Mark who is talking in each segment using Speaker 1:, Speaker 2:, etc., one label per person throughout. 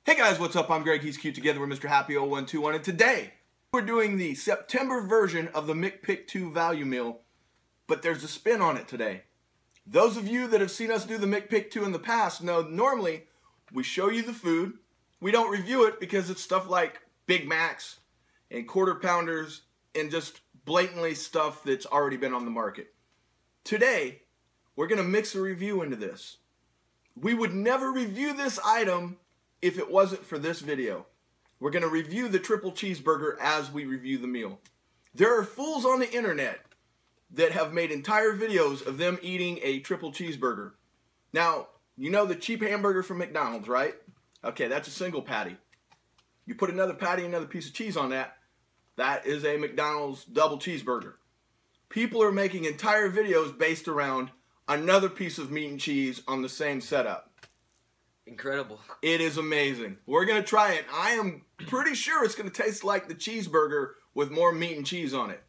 Speaker 1: Hey guys, what's up? I'm Greg, he's cute, together with Mr. Happy0121, and today we're doing the September version of the McPick 2 value meal, but there's a spin on it today. Those of you that have seen us do the McPick 2 in the past know normally we show you the food, we don't review it because it's stuff like Big Macs and Quarter Pounders and just blatantly stuff that's already been on the market. Today, we're going to mix a review into this. We would never review this item if it wasn't for this video. We're going to review the Triple Cheeseburger as we review the meal. There are fools on the internet that have made entire videos of them eating a Triple Cheeseburger. Now, you know the cheap hamburger from McDonald's, right? Okay, that's a single patty. You put another patty, another piece of cheese on that, that is a McDonald's double cheeseburger. People are making entire videos based around another piece of meat and cheese on the same setup.
Speaker 2: Incredible. It
Speaker 1: is amazing. We're going to try it. I am pretty sure it's going to taste like the cheeseburger with more meat and cheese on it.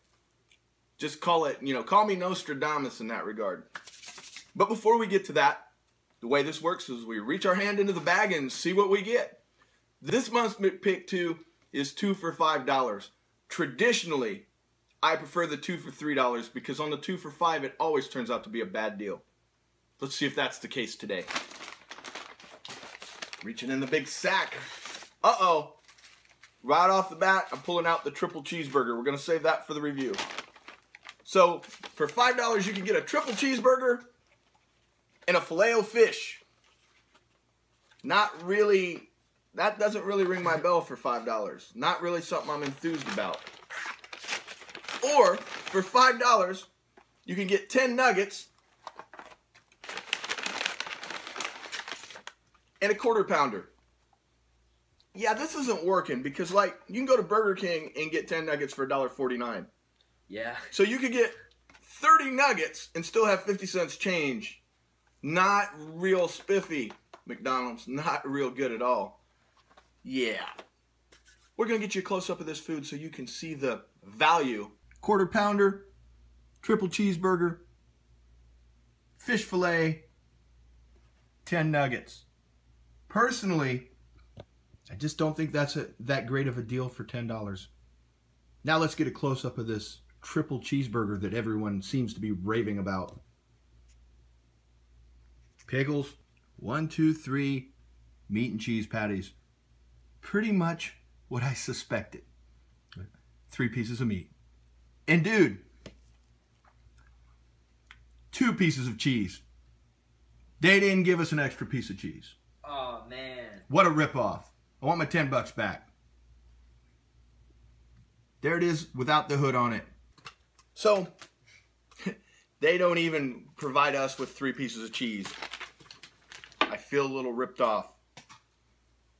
Speaker 1: Just call it, call me Nostradamus in that regard. But before we get to that, the way this works is we reach our hand into the bag and see what we get. This month's McPick 2 is 2 for $5. Traditionally, I prefer the 2 for $3 because on the 2 for $5, it always turns out to be a bad deal. Let's see if that's the case today. Reaching in the big sack. Uh-oh. Right off the bat, I'm pulling out the Triple Cheeseburger. We're going to save that for the review. So, for $5, you can get a Triple Cheeseburger and a Filet-O-Fish. Not really, that doesn't really ring my bell for $5. Not really something I'm enthused about. Or, for $5, you can get 10 nuggets and a Quarter Pounder. Yeah, this isn't working because, you can go to Burger King and get 10 nuggets for $1.49.
Speaker 2: Yeah.
Speaker 1: So you could get 30 nuggets and still have 50 cents change. Not real spiffy, McDonald's. Not real good at all. Yeah. We're going to get you a close-up of this food so you can see the value. Quarter Pounder, Triple Cheeseburger, fish fillet, 10 nuggets. Personally, I just don't think that's that great of a deal for $10. Now let's get a close-up of this Triple Cheeseburger that everyone seems to be raving about. Pickles, 1, 2, 3 meat and cheese patties. Pretty much what I suspected. 3 pieces of meat. And dude, 2 pieces of cheese. They didn't give us an extra piece of cheese.
Speaker 2: Oh, man.
Speaker 1: What a ripoff. I want my 10 bucks back. There it is without the hood on it. So, they don't even provide us with 3 pieces of cheese. I feel a little ripped off.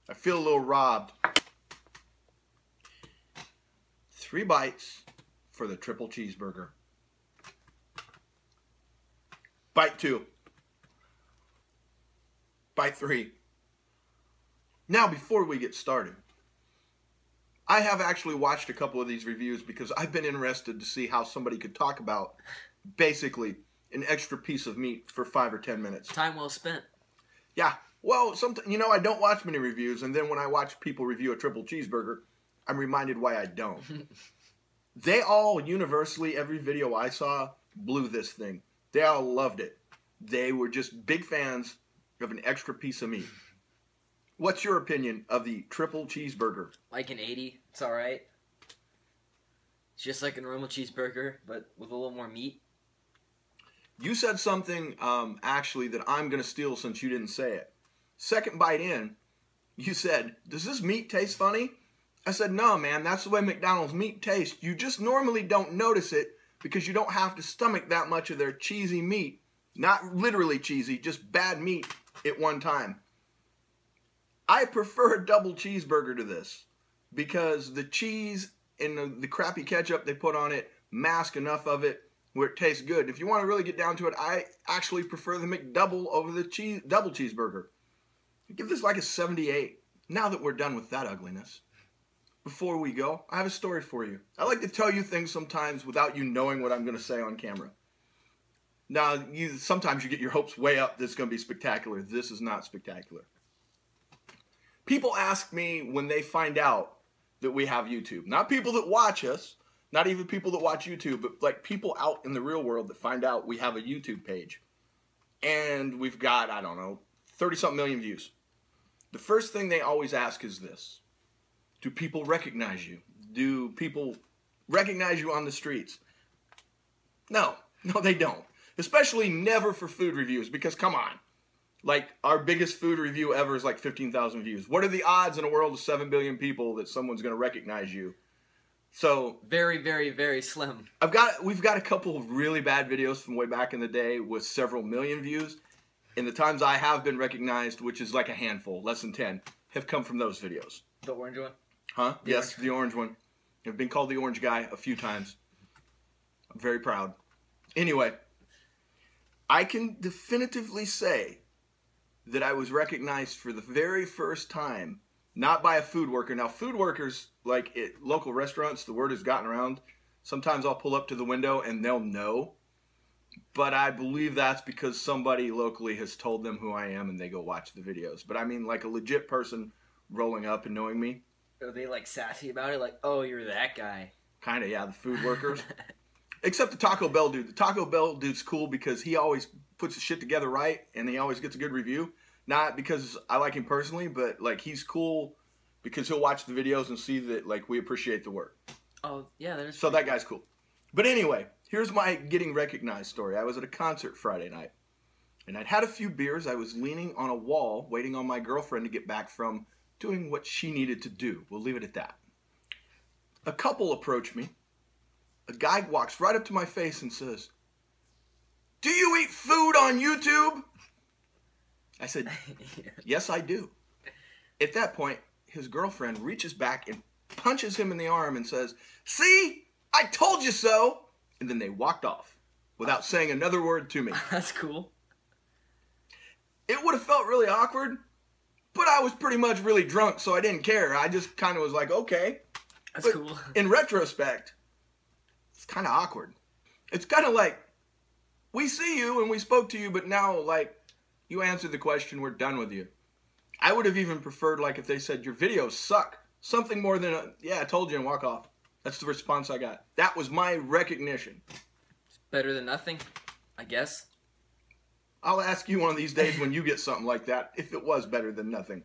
Speaker 1: I feel a little robbed. 3 bites for the Triple Cheeseburger. Bite 2. Bite 3. Now, before we get started, I have actually watched a couple of these reviews because I've been interested to see how somebody could talk about basically an extra piece of meat for 5 or 10 minutes.
Speaker 2: Time well spent.
Speaker 1: Yeah. Well, I don't watch many reviews, and then when I watch people review a Triple Cheeseburger, I'm reminded why I don't. They all universally, every video I saw, blew this thing. They all loved it. They were just big fans of an extra piece of meat. What's your opinion of the Triple Cheeseburger?
Speaker 2: Like an 80. It's alright. It's just like a normal cheeseburger, but with a little more meat.
Speaker 1: You said something, actually, that I'm going to steal since you didn't say it. Second bite in, you said, does this meat taste funny? I said, no, man, that's the way McDonald's meat tastes. You just normally don't notice it because you don't have to stomach that much of their cheesy meat. Not literally cheesy, just bad meat at one time. I prefer a double cheeseburger to this because the cheese and the crappy ketchup they put on it mask enough of it where it tastes good. If you want to really get down to it, I actually prefer the McDouble over the double cheeseburger. I give this like a 78. Now that we're done with that ugliness, before we go, I have a story for you. I like to tell you things sometimes without you knowing what I'm going to say on camera. Now, sometimes you get your hopes way up. This is going to be spectacular. This is not spectacular. People ask me when they find out that we have YouTube. Not people that watch us, not even people that watch YouTube, but like people out in the real world that find out we have a YouTube page. And we've got, I don't know, 30-something million views. The first thing they always ask is this. Do people recognize you? Do people recognize you on the streets? No, they don't. Especially never for food reviews, because come on. Like, our biggest food review ever is like 15,000 views. What are the odds in a world of 7 billion people that someone's going to recognize you? So
Speaker 2: very, very, very slim.
Speaker 1: We've got a couple of really bad videos from way back in the day with several million views. And the times I have been recognized, which is like a handful, less than 10, have come from those videos.
Speaker 2: The orange one?
Speaker 1: Huh? Yes, the orange one. I've been called the orange guy a few times. I'm very proud. Anyway, I can definitively say that I was recognized for the very first time, not by a food worker. Now, food workers, like at local restaurants, the word has gotten around. Sometimes I'll pull up to the window and they'll know. But I believe that's because somebody locally has told them who I am and they go watch the videos. But I mean, like a legit person rolling up and knowing me.
Speaker 2: Are they like sassy about it? Like, oh, you're that guy.
Speaker 1: Kind of, yeah, the food workers. Except the Taco Bell dude. The Taco Bell dude's cool because he always puts the shit together right and he always gets a good review. Not because I like him personally, but like he's cool because he'll watch the videos and see that like we appreciate the work.
Speaker 2: Oh, yeah,
Speaker 1: so that guy's cool. But anyway, here's my getting recognized story. I was at a concert Friday night and I'd had a few beers. I was leaning on a wall waiting on my girlfriend to get back from doing what she needed to do. We'll leave it at that. A couple approached me. A guy walks right up to my face and says, "Do you eat food on YouTube?" I said, "Yes, I do." At that point, his girlfriend reaches back and punches him in the arm and says, "See, I told you so." And then they walked off without saying another word to me.
Speaker 2: That's cool.
Speaker 1: It would have felt really awkward, but I was pretty much really drunk, so I didn't care. I just kind of was like, okay.
Speaker 2: That's cool.
Speaker 1: In retrospect, it's kind of awkward. It's kind of like, we see you and we spoke to you, but now, like, you answered the question, we're done with you. I would have even preferred, like, if they said, your videos suck. Something more than a, yeah, I told you, and walk off. That's the response I got. That was my recognition.
Speaker 2: It's better than nothing, I guess.
Speaker 1: I'll ask you one of these days when you get something like that, if it was better than nothing.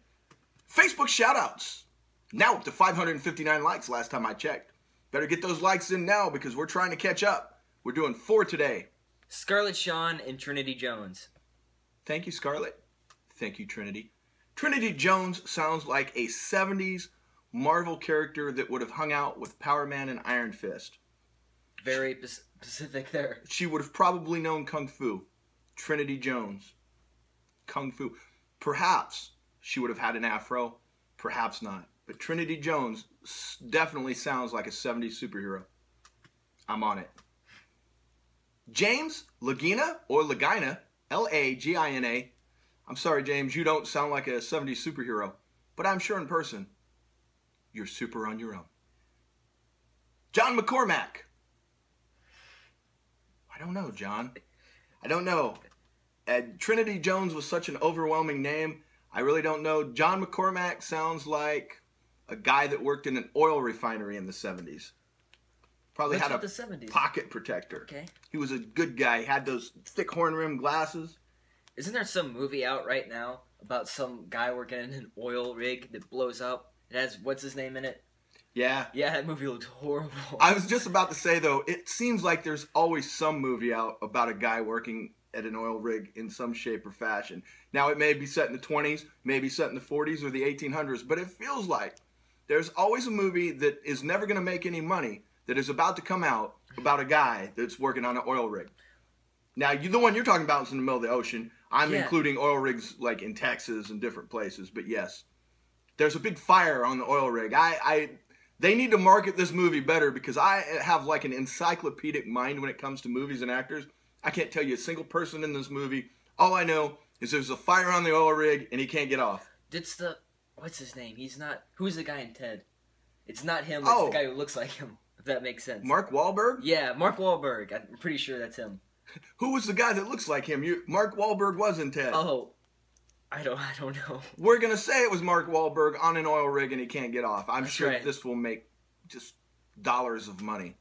Speaker 1: Facebook shoutouts. Now up to 559 likes last time I checked. Better get those likes in now because we're trying to catch up. We're doing 4 today.
Speaker 2: Scarlett Shawn and Trinity Jones.
Speaker 1: Thank you, Scarlett. Thank you, Trinity. Trinity Jones sounds like a 70s Marvel character that would have hung out with Power Man and Iron Fist.
Speaker 2: Very specific there.
Speaker 1: She would have probably known Kung Fu. Trinity Jones. Kung Fu. Perhaps she would have had an afro. Perhaps not. But Trinity Jones definitely sounds like a 70s superhero. I'm on it. James Lagina or Lagina, L-A-G-I-N-A. I'm sorry, James, you don't sound like a 70s superhero. But I'm sure in person, you're super on your own. John McCormack. I don't know, John. I don't know. Trinity Jones was such an overwhelming name. I really don't know. John McCormack sounds like a guy that worked in an oil refinery in the 70s. Probably had a pocket protector.
Speaker 2: Okay.
Speaker 1: He was a good guy. He had those thick horn-rimmed glasses.
Speaker 2: Isn't there some movie out right now about some guy working in an oil rig that blows up? It has, what's his name in it?
Speaker 1: Yeah.
Speaker 2: Yeah, that movie looked horrible.
Speaker 1: I was just about to say, though, it seems like there's always some movie out about a guy working at an oil rig in some shape or fashion. Now, it may be set in the 20s, maybe set in the 40s or the 1800s, but it feels like there's always a movie that is never going to make any money that is about to come out about a guy that's working on an oil rig. Now, the one you're talking about is in the middle of the ocean. I'm including oil rigs like in Texas and different places, but yes. There's a big fire on the oil rig. They need to market this movie better because I have like an encyclopedic mind when it comes to movies and actors. I can't tell you a single person in this movie. All I know is there's a fire on the oil rig and he can't get off.
Speaker 2: What's his name? Who's the guy in Ted? It's not him, it's the guy who looks like him, if that makes sense.
Speaker 1: Mark Wahlberg?
Speaker 2: Yeah, Mark Wahlberg. I'm pretty sure that's him.
Speaker 1: Who was the guy that looks like him? Mark Wahlberg was in Ted.
Speaker 2: Oh, I don't know.
Speaker 1: We're going to say it was Mark Wahlberg on an oil rig and he can't get off. I'm
Speaker 2: That's
Speaker 1: sure
Speaker 2: right.
Speaker 1: this will make just dollars of money.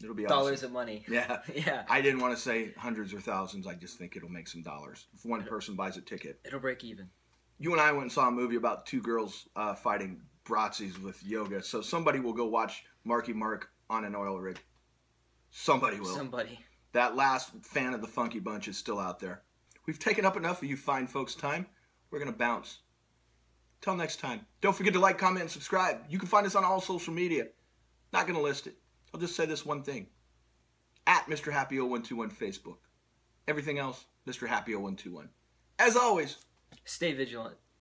Speaker 1: It'll be
Speaker 2: Dollars
Speaker 1: awesome.
Speaker 2: of money.
Speaker 1: Yeah.
Speaker 2: Yeah.
Speaker 1: I didn't want to say hundreds or thousands. I just think it'll make some dollars if one person buys a ticket.
Speaker 2: It'll break even.
Speaker 1: You and I went and saw a movie about two girls fighting Bratzies with yoga. So somebody will go watch Marky Mark on an oil rig. Somebody will.
Speaker 2: Somebody.
Speaker 1: That last fan of the Funky Bunch is still out there. We've taken up enough of you fine folks' time. We're going to bounce. Till next time. Don't forget to like, comment, and subscribe. You can find us on all social media. Not going to list it. I'll just say this one thing. At Mr. Happy 0121 Facebook. Everything else, Mr. Happy 0121. As always,
Speaker 2: Stay vigilant.